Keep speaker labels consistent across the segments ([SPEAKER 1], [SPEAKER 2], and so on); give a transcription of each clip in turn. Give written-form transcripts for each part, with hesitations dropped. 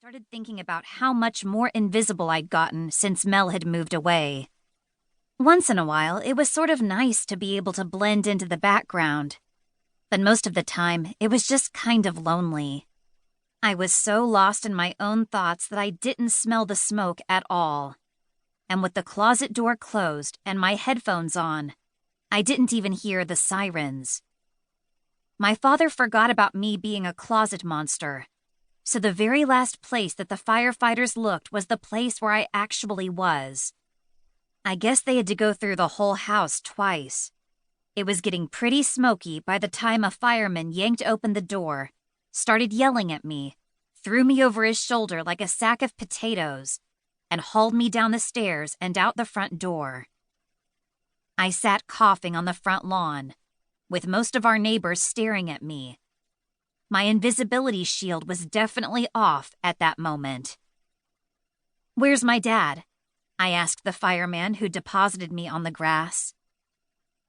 [SPEAKER 1] started thinking about how much more invisible I'd gotten since Mel had moved away. Once in a while, it was sort of nice to be able to blend into the background, but most of the time, it was just kind of lonely. I was so lost in my own thoughts that I didn't smell the smoke at all. And with the closet door closed and my headphones on, I didn't even hear the sirens. My father forgot about me being a closet monster, so the very last place that the firefighters looked was the place where I actually was. I guess they had to go through the whole house twice. It was getting pretty smoky by the time a fireman yanked open the door, started yelling at me, threw me over his shoulder like a sack of potatoes, and hauled me down the stairs and out the front door. I sat coughing on the front lawn, with most of our neighbors staring at me. My invisibility shield was definitely off at that moment. "Where's my dad?" I asked the fireman who deposited me on the grass.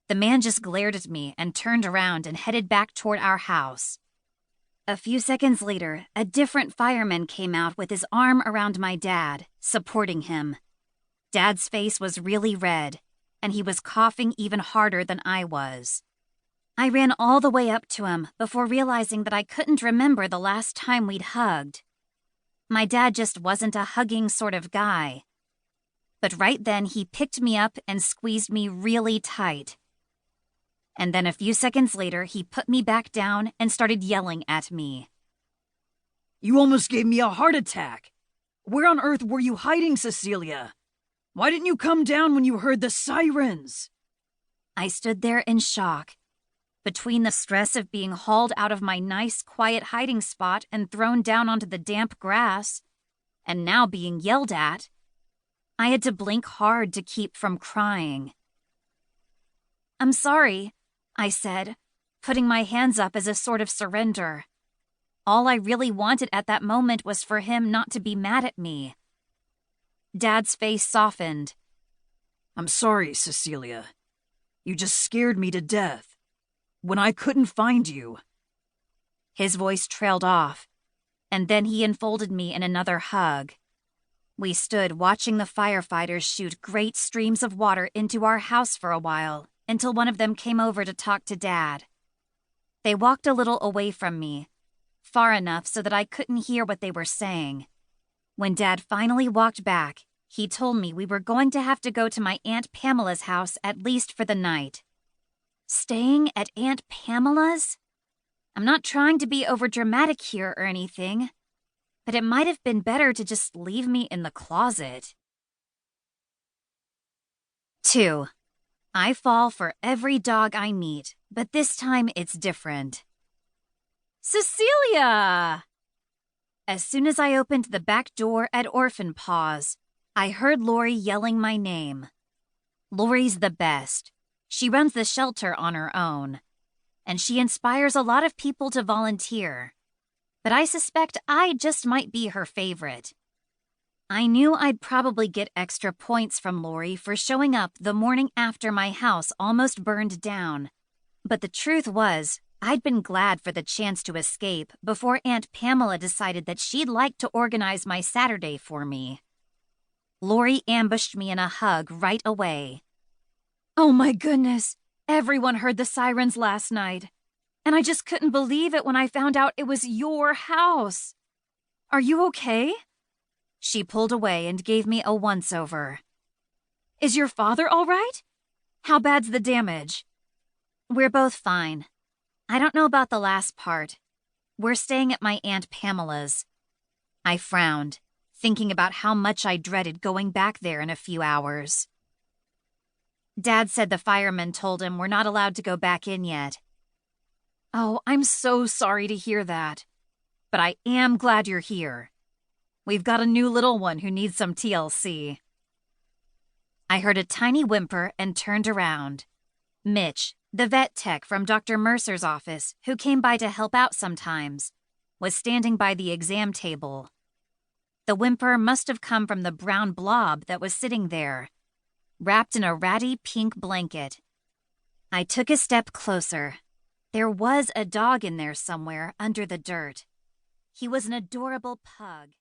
[SPEAKER 1] The man just glared at me and turned around and headed back toward our house. A few seconds later, a different fireman came out with his arm around my dad, supporting him. Dad's face was really red, and he was coughing even harder than I was. I ran all the way up to him before realizing that I couldn't remember the last time we'd hugged. My dad just wasn't a hugging sort of guy. But right then he picked me up and squeezed me really tight. And then a few seconds later he put me back down and started yelling at me.
[SPEAKER 2] "You almost gave me a heart attack. Where on earth were you hiding, Cecilia? Why didn't you come down when you heard the sirens?"
[SPEAKER 1] I stood there in shock. Between the stress of being hauled out of my nice, quiet hiding spot and thrown down onto the damp grass, and now being yelled at, I had to blink hard to keep from crying. "I'm sorry," I said, putting my hands up as a sort of surrender. All I really wanted at that moment was for him not to be mad at me. Dad's face softened.
[SPEAKER 2] "I'm sorry, Cecilia. You just scared me to death. When I couldn't find you."
[SPEAKER 1] His voice trailed off, and then he enfolded me in another hug. We stood watching the firefighters shoot great streams of water into our house for a while until one of them came over to talk to Dad. They walked a little away from me, far enough so that I couldn't hear what they were saying. When Dad finally walked back, he told me we were going to have to go to my Aunt Pamela's house at least for the night. Staying at Aunt Pamela's? I'm not trying to be overdramatic here or anything, but it might have been better to just leave me in the closet. 2. I fall for every dog I meet, but this time it's different. "Cecilia!" As soon as I opened the back door at Orphan Paws, I heard Lori yelling my name. Lori's the best. She runs the shelter on her own, and she inspires a lot of people to volunteer. But I suspect I just might be her favorite. I knew I'd probably get extra points from Lori for showing up the morning after my house almost burned down. But the truth was, I'd been glad for the chance to escape before Aunt Pamela decided that she'd like to organize my Saturday for me. Lori ambushed me in a hug right away. "Oh my goodness, everyone heard the sirens last night, and I just couldn't believe it when I found out it was your house. Are you okay?" She pulled away and gave me a once-over. "Is your father all right? How bad's the damage?" "We're both fine. I don't know about the last part. We're staying at my Aunt Pamela's." I frowned, thinking about how much I dreaded going back there in a few hours. Dad said the fireman told him we're not allowed to go back in yet. "Oh, I'm so sorry to hear that. But I am glad you're here. We've got a new little one who needs some TLC." I heard a tiny whimper and turned around. Mitch, the vet tech from Dr. Mercer's office, who came by to help out sometimes, was standing by the exam table. The whimper must have come from the brown blob that was sitting there, wrapped in a ratty pink blanket. I took a step closer. There was a dog in there somewhere under the dirt. He was an adorable pug.